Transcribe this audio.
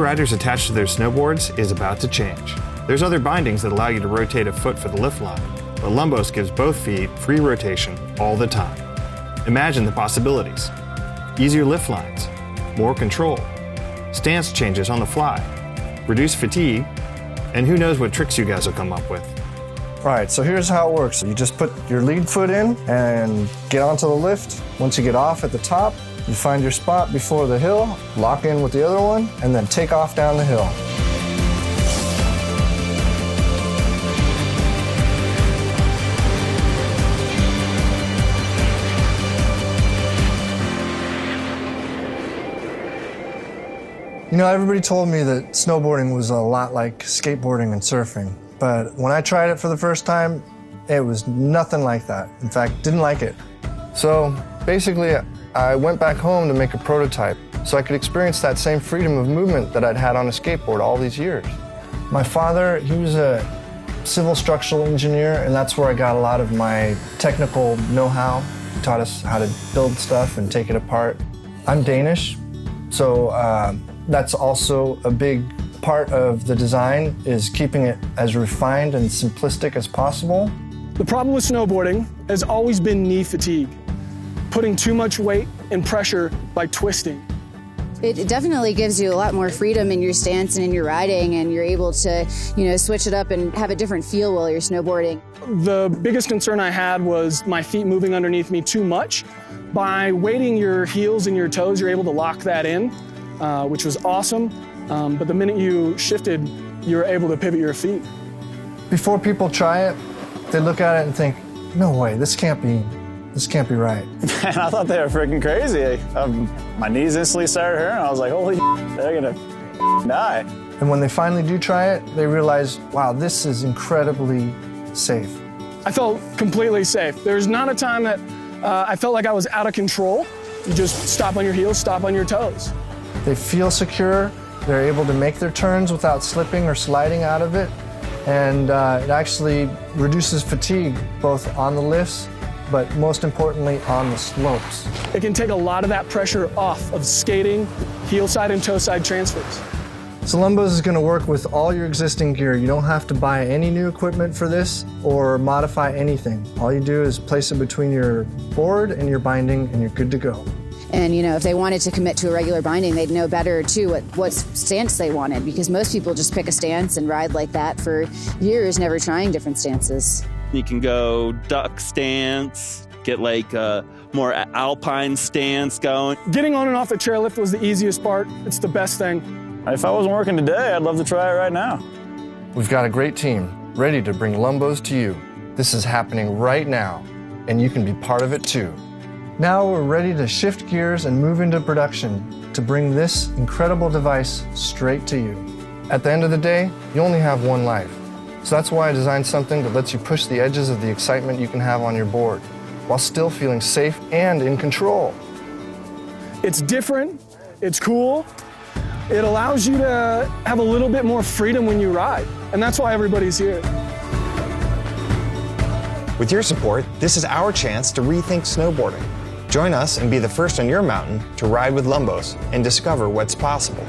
riders attach to their snowboards is about to change. There's other bindings that allow you to rotate a foot for the lift line, but LUMBOS gives both feet free rotation all the time. Imagine the possibilities. Easier lift lines, more control, stance changes on the fly, reduced fatigue, and who knows what tricks you guys will come up with. All right, so here's how it works. You just put your lead foot in and get onto the lift. Once you get off at the top, you find your spot before the hill, lock in with the other one, and then take off down the hill. You know, everybody told me that snowboarding was a lot like skateboarding and surfing, but when I tried it for the first time, it was nothing like that. In fact, didn't like it. So basically, I went back home to make a prototype so I could experience that same freedom of movement that I'd had on a skateboard all these years. My father, he was a civil structural engineer, and that's where I got a lot of my technical know-how. He taught us how to build stuff and take it apart. I'm Danish, so that's also a big part of the design, is keeping it as refined and simplistic as possible. The problem with snowboarding has always been knee fatigue, putting too much weight and pressure by twisting. It definitely gives you a lot more freedom in your stance and in your riding, and you're able to, switch it up and have a different feel while you're snowboarding. The biggest concern I had was my feet moving underneath me too much. By weighting your heels and your toes, you're able to lock that in, which was awesome. But the minute you shifted, you were able to pivot your feet. Before people try it, they look at it and think, no way, this can't be right. Man, I thought they were freaking crazy. My knees instantly started hurting. I was like, holy they're gonna die. And when they finally do try it, they realize, wow, this is incredibly safe. I felt completely safe. There's not a time that I felt like I was out of control. You just stop on your heels, stop on your toes. They feel secure. They're able to make their turns without slipping or sliding out of it. And it actually reduces fatigue, both on the lifts, but most importantly, on the slopes. It can take a lot of that pressure off of skating, heel side and toe side transfers. So LUMBOS is going to work with all your existing gear. You don't have to buy any new equipment for this or modify anything. All you do is place it between your board and your binding, and you're good to go. And if they wanted to commit to a regular binding, they'd know better too what stance they wanted, because most people just pick a stance and ride like that for years, never trying different stances. You can go duck stance, get like a more alpine stance going. Getting on and off the chairlift was the easiest part. It's the best thing. If I wasn't working today, I'd love to try it right now. We've got a great team ready to bring LUMBOS to you. This is happening right now, and you can be part of it too. Now we're ready to shift gears and move into production to bring this incredible device straight to you. At the end of the day, you only have one life. So that's why I designed something that lets you push the edges of the excitement you can have on your board, while still feeling safe and in control. It's different, it's cool, it allows you to have a little bit more freedom when you ride, and that's why everybody's here. With your support, this is our chance to rethink snowboarding. Join us and be the first on your mountain to ride with LUMBOS and discover what's possible.